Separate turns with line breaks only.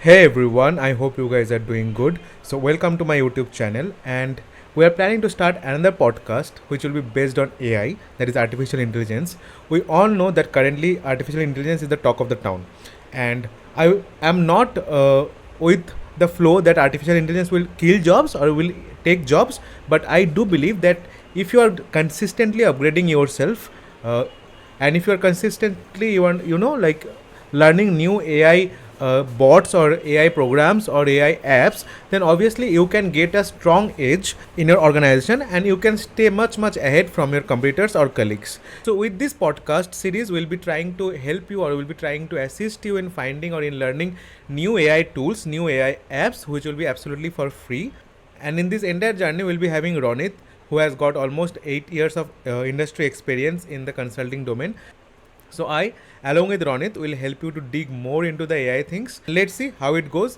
Hey everyone, I hope you guys are doing good. So, welcome to my YouTube channel, and we are planning to start another podcast which will be based on AI, that is artificial intelligence. We all know that currently artificial intelligence is the talk of the town, and I am not with the flow that artificial intelligence will kill jobs or will take jobs, but I do believe that if you are consistently upgrading yourself, uh, and if you are consistently like learning new AI bots or AI programs or AI apps, then obviously you can get a strong edge in your organization and you can stay much ahead from your competitors or colleagues. So with this podcast series, we'll be trying to help you or we'll be trying to assist you in finding or in learning new AI tools, new AI apps, which will be absolutely for free. And in this entire journey, we'll be having Ronit, who has got almost 8 years of industry experience in the consulting domain. So I, along with Ronit, will help you to dig more into the AI things. Let's see how it goes.